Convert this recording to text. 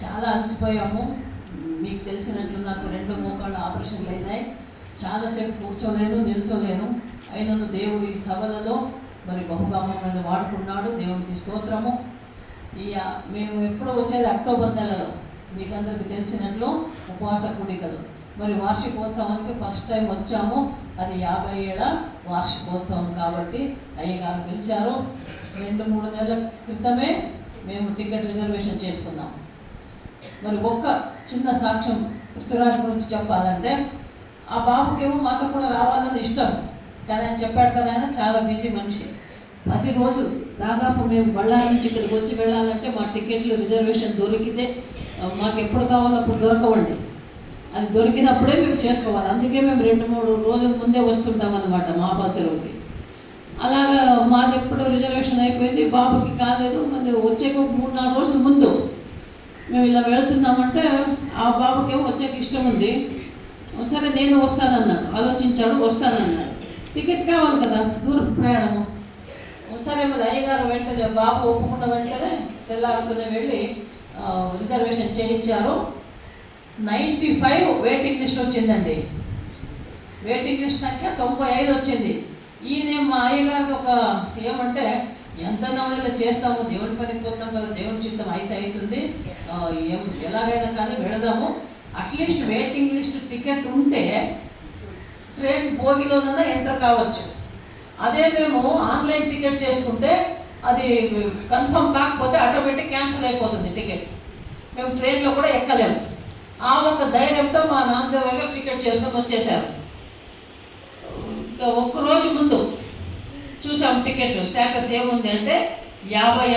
చాలా అలసిపోయాము. మీకు తెలిసినట్లు నాకు 2 మోకాళ్ళ ఆపరేషన్లు అయినాయి. చాలాసేపు కూర్చోలేను, నిల్చోలేను. అయినను దేవుడు ఈ సభలలో మరి బహుగా మమ్మల్ని వాడుకున్నాడు. దేవునికి స్తోత్రము. మేము ఎప్పుడో వచ్చేది అక్టోబర్ నెలలో, మీకు అందరికీ తెలిసినట్లు ఉపవాస కూడికలు. మరి వార్షికోత్సవానికి ఫస్ట్ టైం వచ్చాము. అది 50 ఏళ్ల వార్షికోత్సవం కాబట్టి అయ్యగారు పిలిచారు. 2-3 నెలల క్రితమే మేము టికెట్ రిజర్వేషన్ చేసుకున్నాం. మరి ఒక్క చిన్న సాక్ష్యం పృథ్వీరాజ్ గురించి చెప్పాలంటే, ఆ బాబుకేమో మాతో కూడా రావాలని ఇష్టం, కానీ ఆయన చెప్పాడు కదా, ఆయన చాలా బిజీ మనిషి. 10 రోజులు దాదాపు మేము బళ్ళారి నుంచి ఇక్కడికి వచ్చి వెళ్ళాలంటే మా టికెట్లు రిజర్వేషన్ దొరికితే, మాకు ఎప్పుడు కావాలో అప్పుడు దొరకవండి. అది దొరికినప్పుడే మేము చేసుకోవాలి. అందుకే మేము 2-3 రోజుల ముందే వస్తుంటాం అన్నమాట మహాపల్చరుకి. అలాగా మాది ఎప్పుడు రిజర్వేషన్ అయిపోయింది, బాబుకి కాలేదు. మళ్ళీ వచ్చే 3-4 రోజుల ముందు మేము ఇలా వెళుతున్నామంటే, ఆ బాబుకేమో వచ్చేకి ఇష్టం ఉంది. సరే నేను వస్తానన్నాడు, ఆలోచించాడు, వస్తానన్నాడు. టికెట్ కావాలి కదా, దూరం ప్రయాణము. సరే మళ్ళీ అయ్యగారు వెంటనే బాబు ఒప్పుకున్న వెంటనే తెల్లారుతూనే వెళ్ళి రిజర్వేషన్ చేయించారు. 95 వెయిటింగ్ లిస్ట్ వచ్చిందండి. వెయిటింగ్ లిస్ట్ సంఖ్య 95 వచ్చింది. ఈయన మా అయ్యగారికి ఒక ఏమంటే, ఎంత నవలలో చేస్తాము, దేవుని పనికి పోతాం కదా, దేవుని చిత్తం అయితే అవుతుంది, ఎలాగైనా కానీ వెళదాము, అట్లీస్ట్ వెయిటింగ్ లిస్ట్ టికెట్ ఉంటే ట్రైన్ భోగిలోనైనా ఎంటర్ కావచ్చు. అదే మేము ఆన్లైన్ టికెట్ చేసుకుంటే అది కన్ఫర్మ్ కాకపోతే ఆటోమేటిక్ క్యాన్సిల్ అయిపోతుంది టికెట్, మేము ట్రైన్లో కూడా ఎక్కలేము. ఆ ఒక ధైర్యంతో మా నాన్నదేవ్ దగ్గర టికెట్ చేసుకొని వచ్చేసారు. ఒక్కరోజు ముందు చూసాం టికెట్ స్టేటస్ ఏముంది అంటే 55